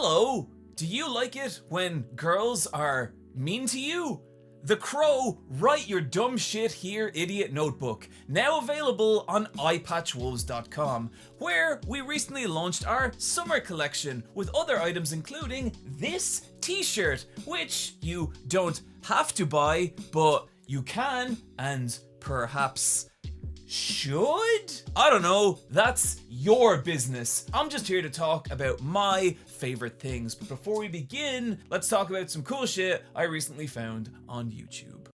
Hello! Do you like it when girls are mean to you? The Crow, Write Your Dumb Shit Here Idiot Notebook, now available on eyepatchwolves.com, where we recently launched our summer collection with other items including this t-shirt, which you don't have to buy, but you can and perhaps should? I don't know, that's your business. I'm just here to talk about my favorite things. But before we begin, let's talk about some cool shit I recently found on YouTube.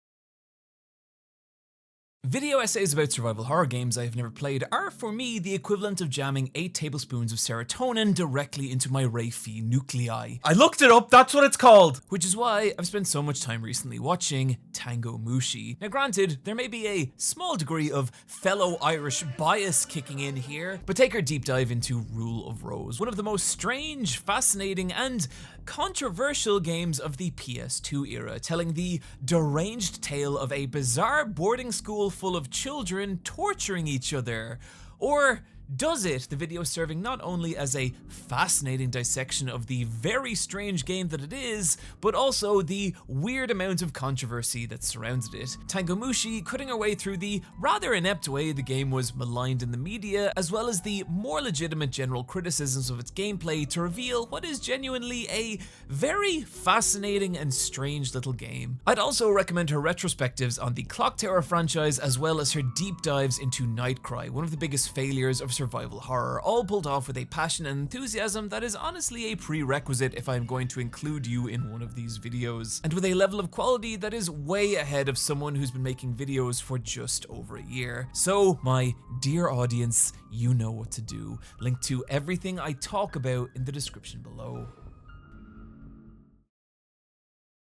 Video essays about survival horror games I have never played are, for me, the equivalent of jamming 8 tablespoons of serotonin directly into my Ray-Fi nuclei. I looked it up, that's what it's called! Which is why I've spent so much time recently watching TangoMushi. Now granted, there may be a small degree of fellow Irish bias kicking in here, but take our deep dive into Rule of Rose, one of the most strange, fascinating, and controversial games of the PS2 era, telling the deranged tale of a bizarre boarding school full of children torturing each other. Or does it? The video serving not only as a fascinating dissection of the very strange game that it is, but also the weird amount of controversy that surrounded it. TangoMushi cutting our way through the rather inept way the game was maligned in the media, as well as the more legitimate general criticisms of its gameplay to reveal what is genuinely a very fascinating and strange little game. I'd also recommend her retrospectives on the Clock Tower franchise, as well as her deep dives into NightCry, one of the biggest failures of survival horror, all pulled off with a passion and enthusiasm that is honestly a prerequisite if I'm going to include you in one of these videos, and with a level of quality that is way ahead of someone who's been making videos for just over a year. So, my dear audience, you know what to do. Link to everything I talk about in the description below.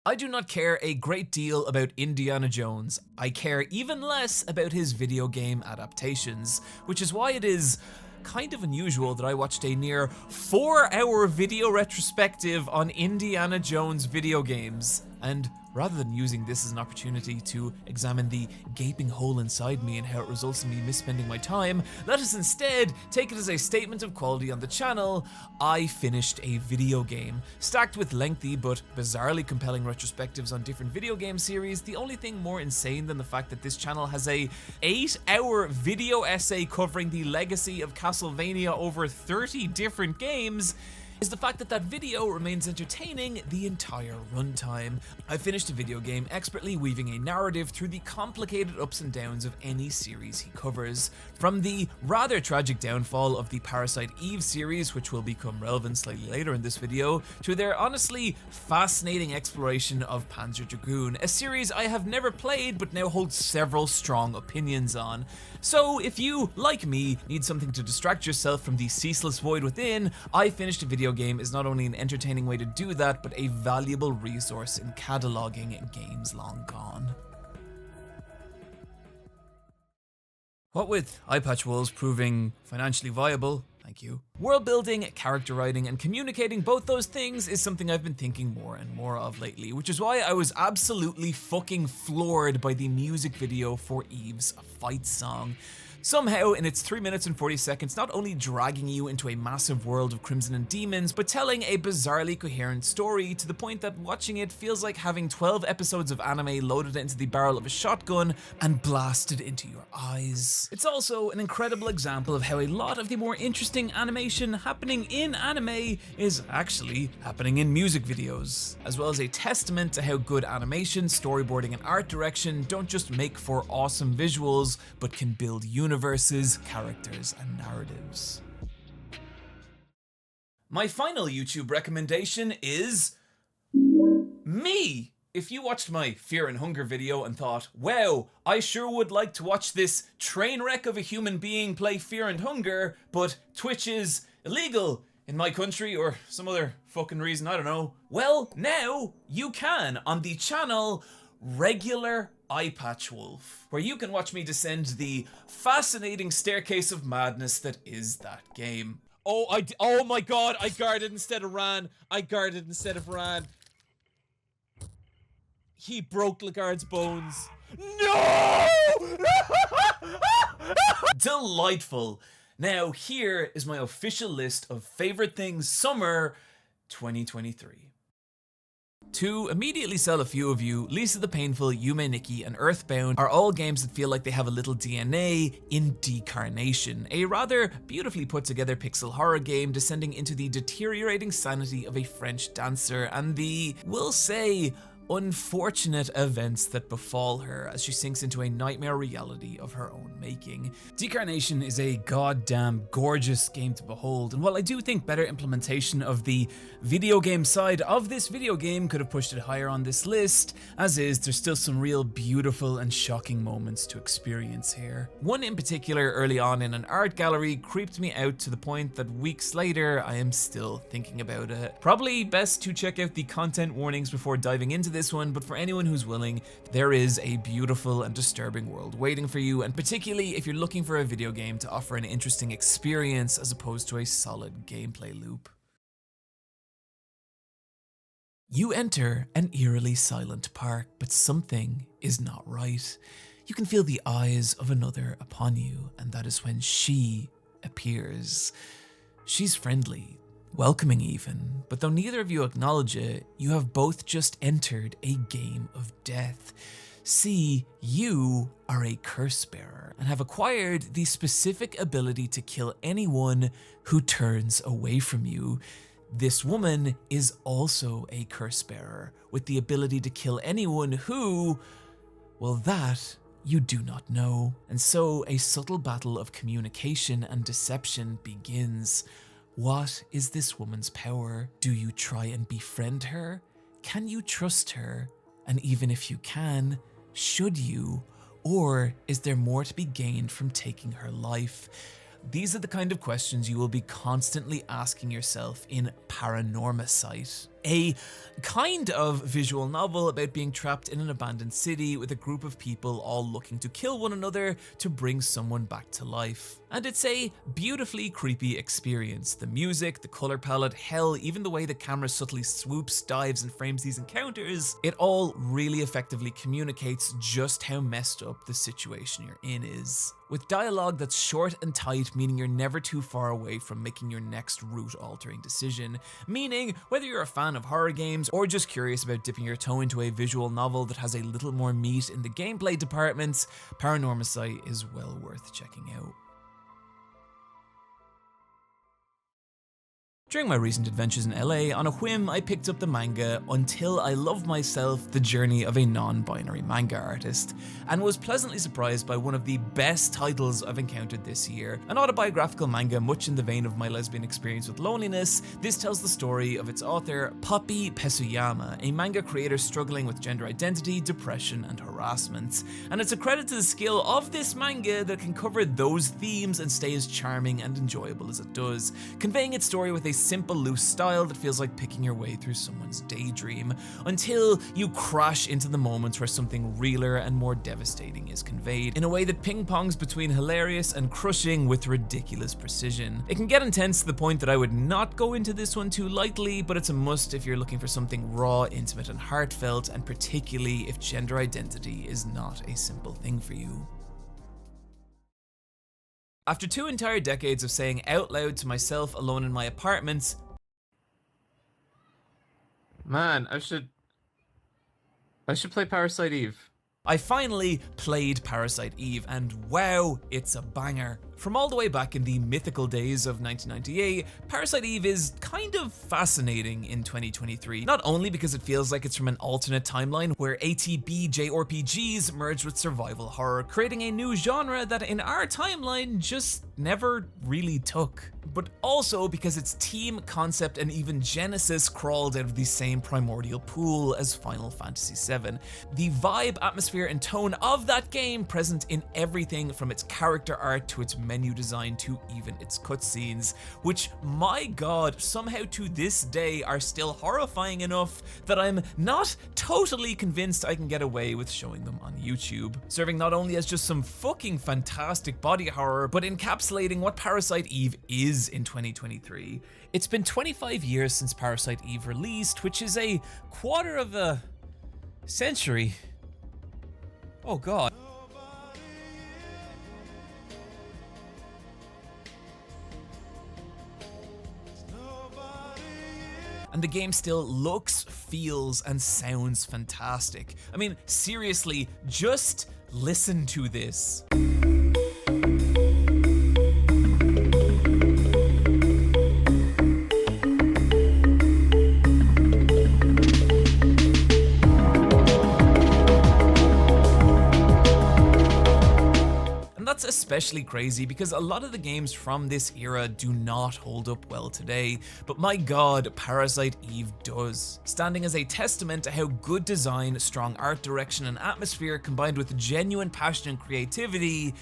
I do not care a great deal about Indiana Jones. I care even less about his video game adaptations, which is why it is kind of unusual that I watched a near 4-hour video retrospective on Indiana Jones video games. And rather than using this as an opportunity to examine the gaping hole inside me and how it results in me misspending my time, let us instead take it as a statement of quality on the channel. I finished a video game. Stacked with lengthy but bizarrely compelling retrospectives on different video game series, the only thing more insane than the fact that this channel has a 8-hour video essay covering the legacy of Castlevania over 30 different games is the fact that that video remains entertaining the entire runtime. I finished a video game expertly weaving a narrative through the complicated ups and downs of any series he covers. From the rather tragic downfall of the Parasite Eve series, which will become relevant slightly later in this video, to their honestly fascinating exploration of Panzer Dragoon, a series I have never played but now hold several strong opinions on. So if you, like me, need something to distract yourself from the ceaseless void within, I finished a video game is not only an entertaining way to do that, but a valuable resource in cataloging games long gone. What with Eyepatch Wolves proving financially viable, thank you, world building, character writing, and communicating both those things is something I've been thinking more and more of lately, which is why I was absolutely fucking floored by the music video for Eve's fight song. Somehow, in its 3 minutes and 40 seconds, not only dragging you into a massive world of crimson and demons, but telling a bizarrely coherent story to the point that watching it feels like having 12 episodes of anime loaded into the barrel of a shotgun and blasted into your eyes. It's also an incredible example of how a lot of the more interesting animation happening in anime is actually happening in music videos, as well as a testament to how good animation, storyboarding, and art direction don't just make for awesome visuals, but can build universes, characters, and narratives. My final YouTube recommendation is me. If you watched my Fear and Hunger video and thought, wow, I sure would like to watch this train wreck of a human being play Fear and Hunger, but Twitch is illegal in my country or some other fucking reason, I don't know. Well, now you can on the channel Regular Eyepatch Wolf, where you can watch me descend the fascinating staircase of madness that is that game. Oh my god, I guarded instead of ran. He broke Lagarde's bones. No! Delightful. Now, here is my official list of favorite things summer 2023. To immediately sell a few of you, Lisa the Painful, Yume Nikki, and Earthbound are all games that feel like they have a little DNA in Decarnation, a rather beautifully put together pixel horror game descending into the deteriorating sanity of a French dancer and the, we'll say, unfortunate events that befall her as she sinks into a nightmare reality of her own making. Decarnation is a goddamn gorgeous game to behold, and while I do think better implementation of the video game side of this video game could have pushed it higher on this list, as is, there's still some real beautiful and shocking moments to experience here. One in particular early on in an art gallery creeped me out to the point that weeks later I am still thinking about it. Probably best to check out the content warnings before diving into this one, but for anyone who's willing, there is a beautiful and disturbing world waiting for you, and particularly if you're looking for a video game to offer an interesting experience as opposed to a solid gameplay loop. You enter an eerily silent park, but something is not right. You can feel the eyes of another upon you, and that is when she appears. She's friendly, welcoming even, but though neither of you acknowledge it, you have both just entered a game of death. See, you are a curse bearer and have acquired the specific ability to kill anyone who turns away from you. This woman is also a curse bearer with the ability to kill anyone who, well, that you do not know. And so a subtle battle of communication and deception begins. What is this woman's power? Do you try and befriend her? Can you trust her? And even if you can, should you? Or is there more to be gained from taking her life? These are the kind of questions you will be constantly asking yourself in Paranormal Sight, a kind of visual novel about being trapped in an abandoned city with a group of people all looking to kill one another to bring someone back to life. And it's a beautifully creepy experience. The music, the color palette, hell, even the way the camera subtly swoops, dives, and frames these encounters, it all really effectively communicates just how messed up the situation you're in is. With dialogue that's short and tight, meaning you're never too far away from making your next route-altering decision, meaning whether you're a fan of horror games or just curious about dipping your toe into a visual novel that has a little more meat in the gameplay departments, Paranormal Sight is well worth checking out. During my recent adventures in LA, on a whim I picked up the manga Until I Love Myself, The Journey of a Non-Binary Manga Artist, and was pleasantly surprised by one of the best titles I've encountered this year. An autobiographical manga much in the vein of my lesbian experience with loneliness, this tells the story of its author, Poppy Pesuyama, a manga creator struggling with gender identity, depression, and harassment. And it's a credit to the skill of this manga that can cover those themes and stay as charming and enjoyable as it does, conveying its story with a simple, loose style that feels like picking your way through someone's daydream, until you crash into the moments where something realer and more devastating is conveyed, in a way that ping-pongs between hilarious and crushing with ridiculous precision. It can get intense to the point that I would not go into this one too lightly, but it's a must if you're looking for something raw, intimate, and heartfelt, and particularly if gender identity is not a simple thing for you. After 2 entire decades of saying out loud to myself alone in my apartment, man, I should play Parasite Eve. I finally played Parasite Eve, and wow, it's a banger. From all the way back in the mythical days of 1998, Parasite Eve is kind of fascinating in 2023. Not only because it feels like it's from an alternate timeline where ATB JRPGs merged with survival horror, creating a new genre that in our timeline just never really took, but also because its team, concept, and even genesis crawled out of the same primordial pool as Final Fantasy VII. The vibe, atmosphere, and tone of that game present in everything from its character art to its menu design to even its cutscenes, which, my god, somehow to this day are still horrifying enough that I'm not totally convinced I can get away with showing them on YouTube, serving not only as just some fucking fantastic body horror, but encapsulating what Parasite Eve is in 2023. It's been 25 years since Parasite Eve released, which is a quarter of a century. Oh god. and the game still looks, feels, and sounds fantastic. I mean, seriously, just listen to this. That's especially crazy because a lot of the games from this era do not hold up well today, but my god, Parasite Eve does. Standing as a testament to how good design, strong art direction, and atmosphere combined with genuine passion and creativity,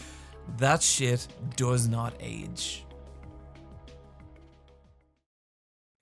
that shit does not age.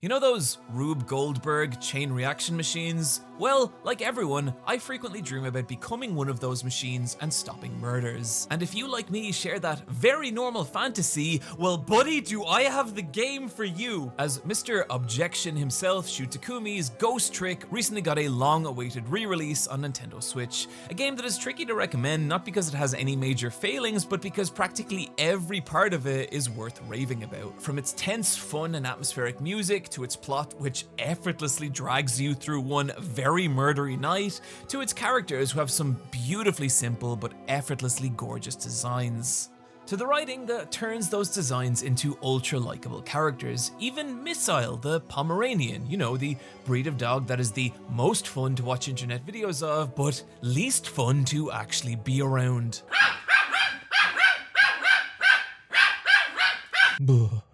You know those Rube Goldberg chain reaction machines? Well, like everyone, I frequently dream about becoming one of those machines and stopping murders. And if you, like me, share that very normal fantasy, well buddy, do I have the game for you! As Mr. Objection himself, Shu Takumi's Ghost Trick recently got a long-awaited re-release on Nintendo Switch. A game that is tricky to recommend, not because it has any major failings, but because practically every part of it is worth raving about. From its tense, fun, and atmospheric music, to its plot, which effortlessly drags you through one very murdery night, to its characters who have some beautifully simple but effortlessly gorgeous designs, to the writing that turns those designs into ultra-likable characters. Even Missile, the Pomeranian, you know, the breed of dog that is the most fun to watch internet videos of, but least fun to actually be around.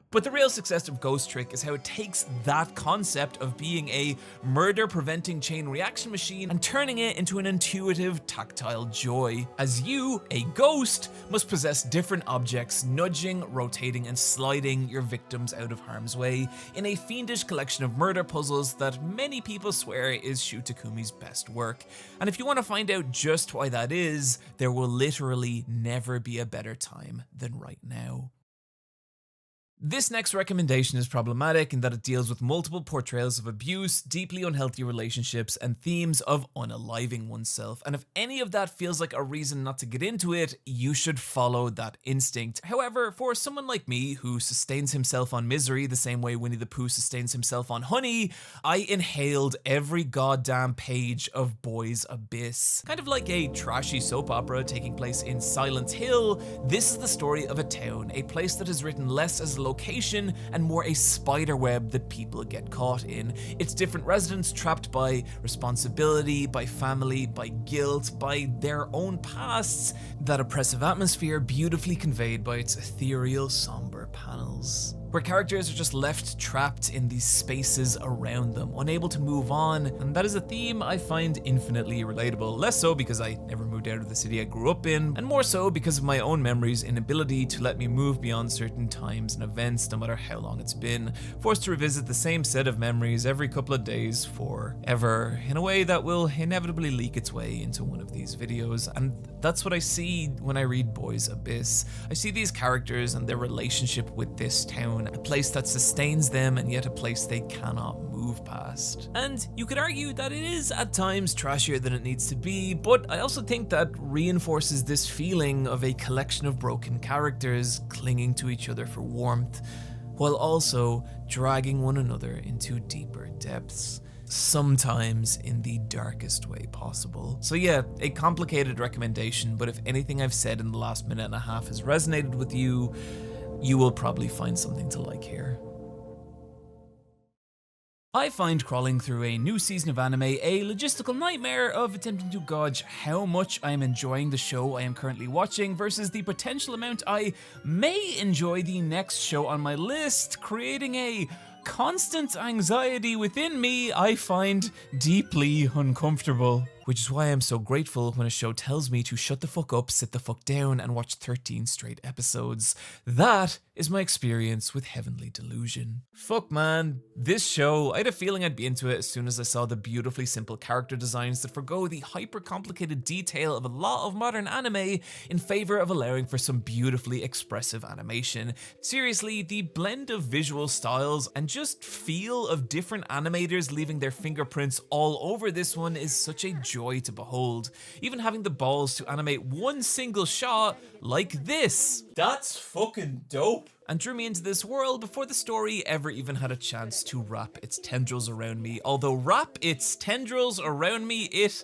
But the real success of Ghost Trick is how it takes that concept of being a murder-preventing chain reaction machine and turning it into an intuitive, tactile joy. As you, a ghost, must possess different objects, nudging, rotating, and sliding your victims out of harm's way in a fiendish collection of murder puzzles that many people swear is Shu Takumi's best work. And if you want to find out just why that is, there will literally never be a better time than right now. This next recommendation is problematic in that it deals with multiple portrayals of abuse, deeply unhealthy relationships, and themes of unaliving oneself. And if any of that feels like a reason not to get into it, you should follow that instinct. However, for someone like me who sustains himself on misery the same way Winnie the Pooh sustains himself on honey, I inhaled every goddamn page of Boy's Abyss. Kind of like a trashy soap opera taking place in Silent Hill, this is the story of a town, a place that is written less as a location and more a spider web that people get caught in. It's different residents trapped by responsibility, by family, by guilt, by their own pasts. That oppressive atmosphere beautifully conveyed by its ethereal, somber panels, where characters are just left trapped in these spaces around them, unable to move on, and that is a theme I find infinitely relatable. Less so because I never moved out of the city I grew up in, and more so because of my own memories' inability to let me move beyond certain times and events, no matter how long it's been, forced to revisit the same set of memories every couple of days forever, in a way that will inevitably leak its way into one of these videos. And that's what I see when I read Boy's Abyss. I see these characters and their relationship with this town, a place that sustains them and yet a place they cannot move past. And you could argue that it is at times trashier than it needs to be, but I also think that reinforces this feeling of a collection of broken characters clinging to each other for warmth, while also dragging one another into deeper depths, sometimes in the darkest way possible. So yeah, a complicated recommendation, but if anything I've said in the last minute and a half has resonated with you, you will probably find something to like here. I find crawling through a new season of anime a logistical nightmare of attempting to gauge how much I am enjoying the show I am currently watching versus the potential amount I may enjoy the next show on my list, creating a constant anxiety within me I find deeply uncomfortable. Which is why I'm so grateful when a show tells me to shut the fuck up, sit the fuck down, and watch 13 straight episodes. That is my experience with Heavenly Delusion. Fuck man, this show, I had a feeling I'd be into it as soon as I saw the beautifully simple character designs that forgo the hyper-complicated detail of a lot of modern anime in favor of allowing for some beautifully expressive animation. Seriously, the blend of visual styles and just feel of different animators leaving their fingerprints all over this one is such a joy joy to behold, even having the balls to animate one single shot like this. That's fucking dope. And drew me into this world before the story ever even had a chance to wrap its tendrils around me. Although wrap its tendrils around me, it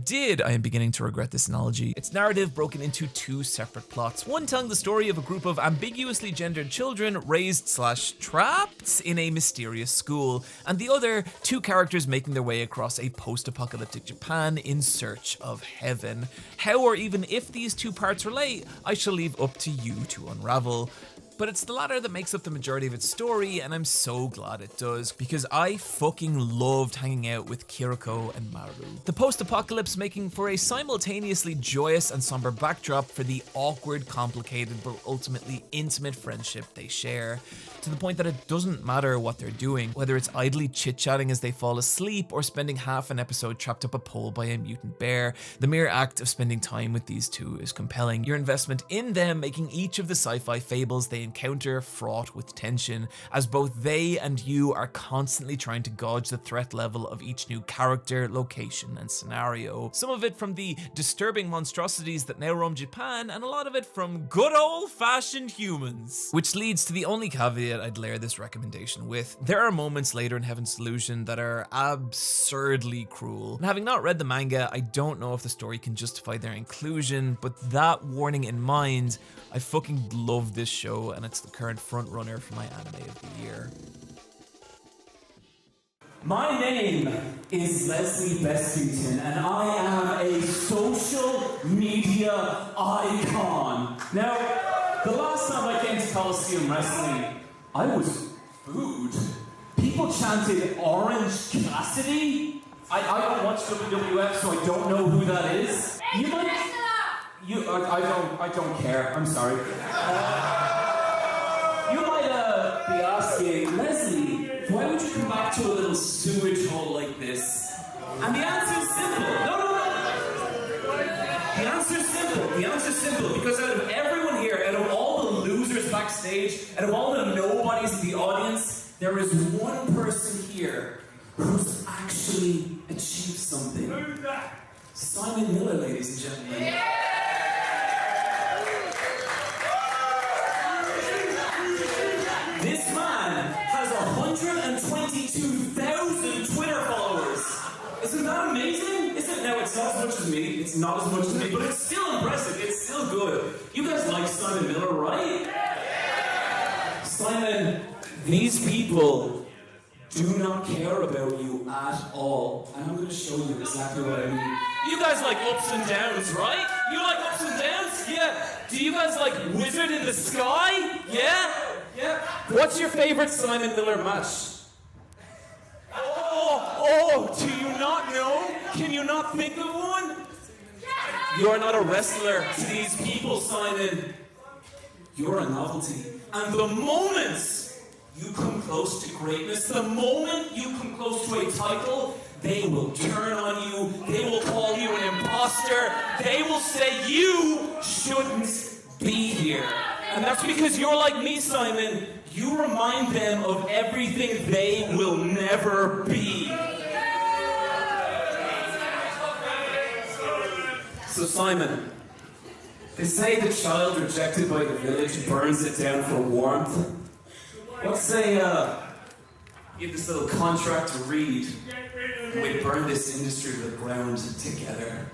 did. I am beginning to regret this analogy. Its narrative broken into two separate plots. One telling the story of a group of ambiguously gendered children raised/trapped in a mysterious school, and the other, two characters making their way across a post-apocalyptic Japan in search of heaven. How or even if these two parts relate, I shall leave up to you to unravel. But it's the latter that makes up the majority of its story, and I'm so glad it does, because I fucking loved hanging out with Kiriko and Maru. The post-apocalypse making for a simultaneously joyous and somber backdrop for the awkward, complicated, but ultimately intimate friendship they share. To the point that it doesn't matter what they're doing, whether it's idly chit-chatting as they fall asleep or spending half an episode trapped up a pole by a mutant bear. The mere act of spending time with these two is compelling. Your investment in them making each of the sci-fi fables they encounter fraught with tension, as both they and you are constantly trying to gauge the threat level of each new character, location, and scenario. Some of it from the disturbing monstrosities that now roam Japan, and a lot of it from good old-fashioned humans. Which leads to the only caveat I'd layer this recommendation with. There are moments later in Heaven's Delusion that are absurdly cruel. And having not read the manga, I don't know if the story can justify their inclusion, but that warning in mind, I fucking love this show, and it's the current frontrunner for my anime of the year. My name is Leslie Bessington, and I am a social media icon. Now, the last time I came to Colosseum Wrestling, I was booed. People chanted Orange Cassidy. I don't watch WWF, so I don't know who that is. You might. I don't care. I'm sorry. You might be asking, Leslie, why would you come back to a little sewage hole like this? And the answer is simple. No. The answer is simple. Because out of everyone here, out of all the losers backstage, out of all the nobodies in the audience, there is one person here who's actually achieved something. Who's that? Simon Miller, ladies and gentlemen. This man has 122,000 Twitter followers. Isn't that amazing? Now, it's not as much as me. It's not as much as me, but it's still impressive. It's still good. You guys like Simon Miller, right? Simon, these people do not care about you at all. And I'm going to show you exactly what I mean. You guys like ups and downs, right? You like ups and downs? Yeah. Do you guys like Wizard in the Sky? Yeah? What's your favorite Simon Miller match? Oh, do you not know? Can you not think of one? You're not a wrestler to these people, Simon. You're a novelty. And the moment you come close to greatness, the moment you come close to a title, they will turn on you, they will call you an imposter, they will say you shouldn't be here. And that's because you're like me, Simon. You remind them of everything they will never be. So Simon, they say the child rejected by the village burns it down for warmth. Let's say, give this little contract to read, and we burn this industry to the ground together.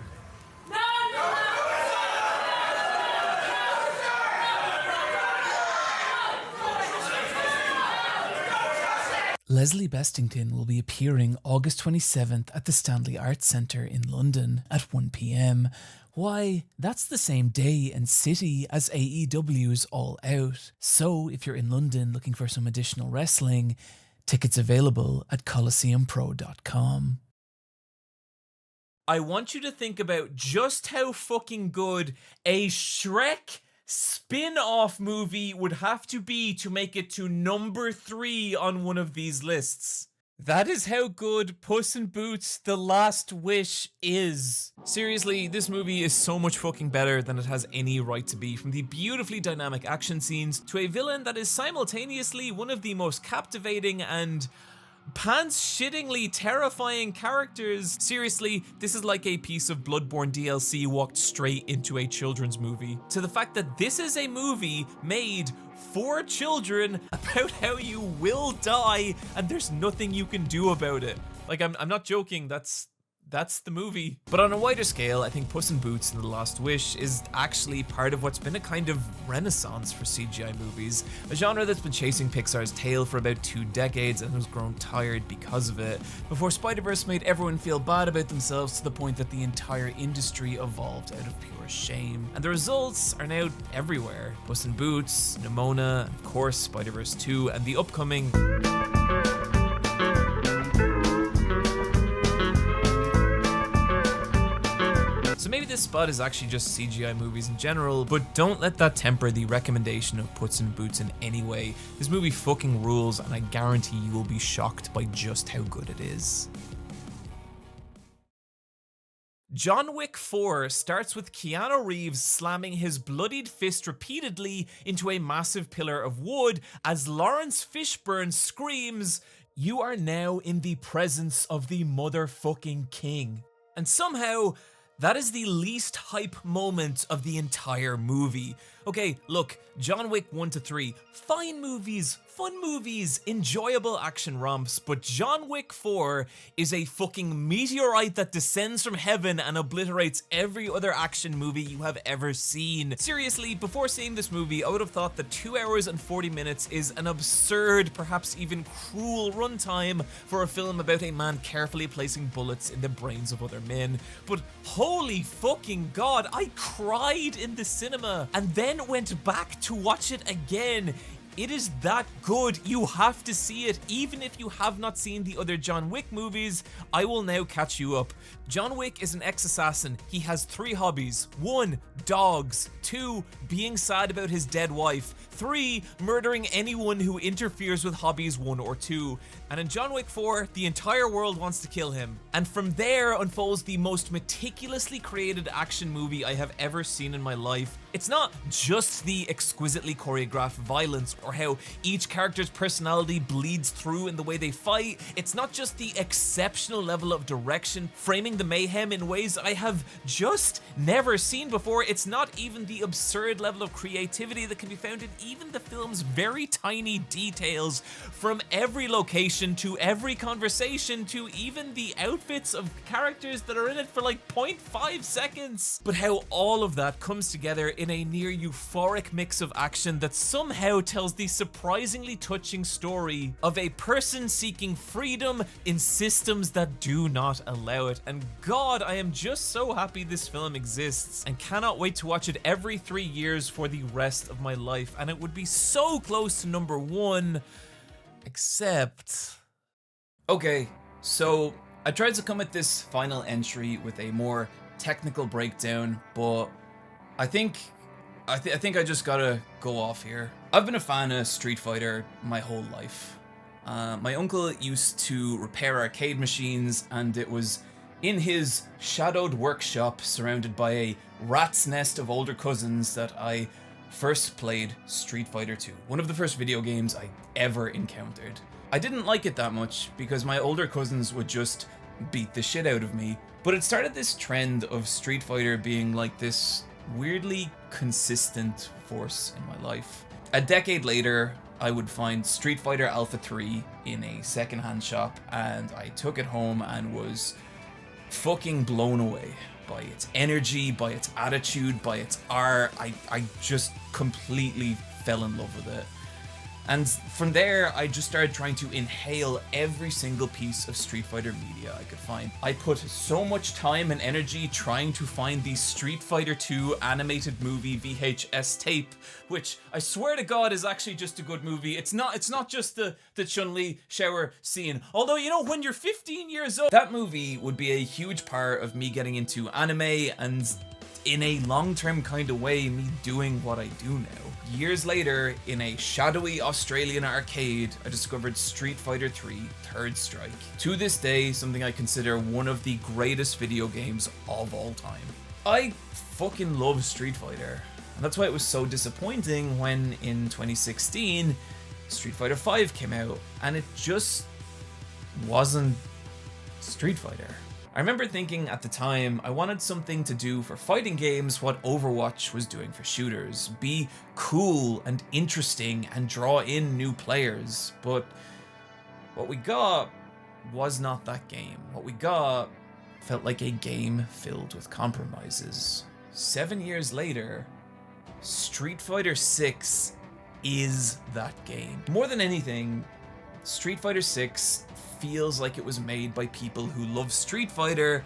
Leslie Bestington will be appearing August 27th at the Stanley Arts Centre in London at 1 p.m. Why, that's the same day and city as AEW's All Out. So if you're in London looking for some additional wrestling, tickets available at ColosseumPro.com. I want you to think about just how fucking good a Shrek spin-off movie would have to be to make it to number 3 on one of these lists. That is how good Puss in Boots: The Last Wish is. Seriously, this movie is so much fucking better than it has any right to be, from the beautifully dynamic action scenes to a villain that is simultaneously one of the most captivating and pants-shittingly terrifying characters. Seriously, this is like a piece of Bloodborne DLC walked straight into a children's movie. To the fact that this is a movie made for children about how you will die and there's nothing you can do about it. Like, I'm not joking, that's the movie. But on a wider scale, I think Puss in Boots and The Last Wish is actually part of what's been a kind of renaissance for CGI movies, a genre that's been chasing Pixar's tail for about 2 decades and has grown tired because of it, before Spider-Verse made everyone feel bad about themselves to the point that the entire industry evolved out of pure shame. And the results are now everywhere. Puss in Boots, Nimona, of course Spider-Verse 2, and the upcoming... So maybe this spot is actually just CGI movies in general, but don't let that temper the recommendation of Puss in Boots in any way. This movie fucking rules, and I guarantee you will be shocked by just how good it is. John Wick 4 starts with Keanu Reeves slamming his bloodied fist repeatedly into a massive pillar of wood as Lawrence Fishburne screams, "You are now in the presence of the motherfucking king." And somehow, that is the least hype moment of the entire movie. Okay, look, John Wick 1 to 3, fine movies, fun movies, enjoyable action romps, but John Wick 4 is a fucking meteorite that descends from heaven and obliterates every other action movie you have ever seen. Seriously, before seeing this movie, I would have thought that 2 hours and 40 minutes is an absurd, perhaps even cruel runtime for a film about a man carefully placing bullets in the brains of other men. But holy fucking god, I cried in the cinema and then went back to watch it again. It is that good. You have to see it. Even if you have not seen the other John Wick movies, I will now catch you up. John Wick is an ex-assassin. He has 3 hobbies. 1, dogs. 2, being sad about his dead wife. 3, murdering anyone who interferes with hobbies 1 or 2. And in John Wick 4, the entire world wants to kill him. And from there unfolds the most meticulously created action movie I have ever seen in my life. It's not just the exquisitely choreographed violence or how each character's personality bleeds through in the way they fight. It's not just the exceptional level of direction, framing the mayhem in ways I have just never seen before. It's not even the absurd level of creativity that can be found in even the film's very tiny details, from every location to every conversation to even the outfits of characters that are in it for like 0.5 seconds. But how all of that comes together in a near euphoric mix of action that somehow tells the surprisingly touching story of a person seeking freedom in systems that do not allow it. And God, I am just so happy this film exists and cannot wait to watch it every 3 years for the rest of my life. And it would be so close to number 1, except... Okay, so I tried to come at this final entry with a more technical breakdown, but I think I just gotta go off here. I've been a fan of Street Fighter my whole life. My uncle used to repair arcade machines, and it was in his shadowed workshop surrounded by a rat's nest of older cousins that I first played Street Fighter 2, one of the first video games I ever encountered. I didn't like it that much because my older cousins would just beat the shit out of me, but it started this trend of Street Fighter being like this weirdly consistent force in my life. A decade later, I would find Street Fighter Alpha 3 in a secondhand shop, and I took it home and was fucking blown away by its energy, by its attitude, by its art. I just completely fell in love with it. And from there, I just started trying to inhale every single piece of Street Fighter media I could find. I put so much time and energy trying to find the Street Fighter 2 animated movie VHS tape, which I swear to God is actually just a good movie. It's not just the Chun-Li shower scene. Although, you know, when you're 15 years old, that movie would be a huge part of me getting into anime and, in a long-term kind of way, me doing what I do now. Years later, in a shadowy Australian arcade, I discovered Street Fighter 3 Third Strike. To this day, something I consider one of the greatest video games of all time. I fucking love Street Fighter, and that's why it was so disappointing when, in 2016, Street Fighter 5 came out, and it just wasn't Street Fighter. I remember thinking at the time I wanted something to do for fighting games what Overwatch was doing for shooters. Be cool and interesting and draw in new players. But what we got was not that game. What we got felt like a game filled with compromises. 7 years later, Street Fighter 6 is that game. More than anything, Street Fighter 6 feels like it was made by people who love Street Fighter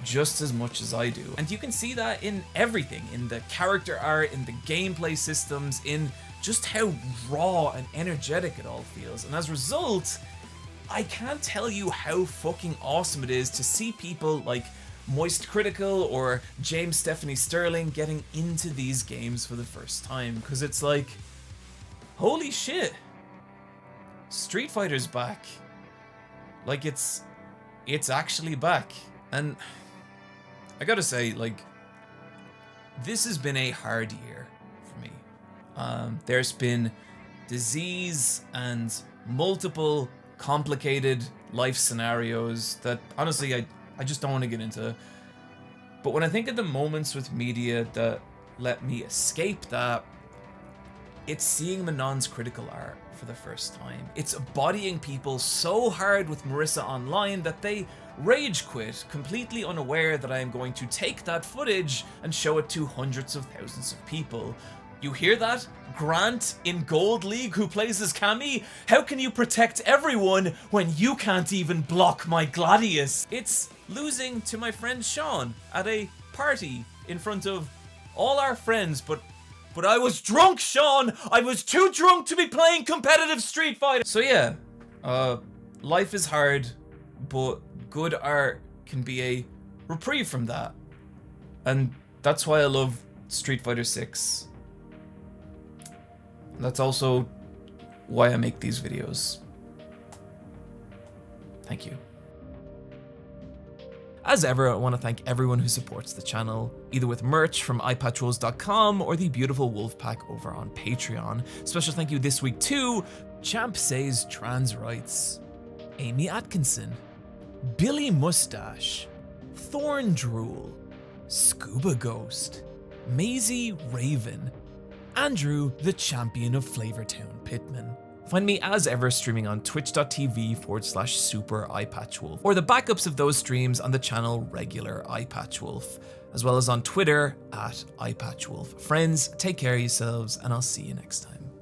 just as much as I do. And you can see that in everything, in the character art, in the gameplay systems, in just how raw and energetic it all feels. And as a result, I can't tell you how fucking awesome it is to see people like Moist Critical or James Stephanie Sterling getting into these games for the first time, because it's like, holy shit, Street Fighter's back. Like, it's actually back. And I gotta say, like, this has been a hard year for me. There's been disease and multiple complicated life scenarios that, honestly, I just don't want to get into. But when I think of the moments with media that let me escape that, it's seeing Manon's critical art for the first time. It's bodying people so hard with Marissa online that they rage quit, completely unaware that I am going to take that footage and show it to hundreds of thousands of people. You hear that? Grant in Gold League who plays as Cammy? How can you protect everyone when you can't even block my Gladius? It's losing to my friend Sean at a party in front of all our friends, but I was drunk, Sean! I was too drunk to be playing competitive Street Fighter! So yeah, life is hard, but good art can be a reprieve from that. And that's why I love Street Fighter 6. That's also why I make these videos. Thank you. As ever, I want to thank everyone who supports the channel, either with merch from eyepatchwolves.com or the beautiful wolf pack over on Patreon. Special thank you this week to Champ Says Trans Rights, Amy Atkinson, Billy Mustache, Thorn Drool, Scuba Ghost, Maisie Raven, Andrew, the champion of Flavortown Pitman. Find me as ever streaming on twitch.tv/super Eyepatchwolf, or the backups of those streams on the channel regular Eyepatchwolf, as well as on Twitter @Eyepatchwolf. Friends, take care of yourselves, and I'll see you next time.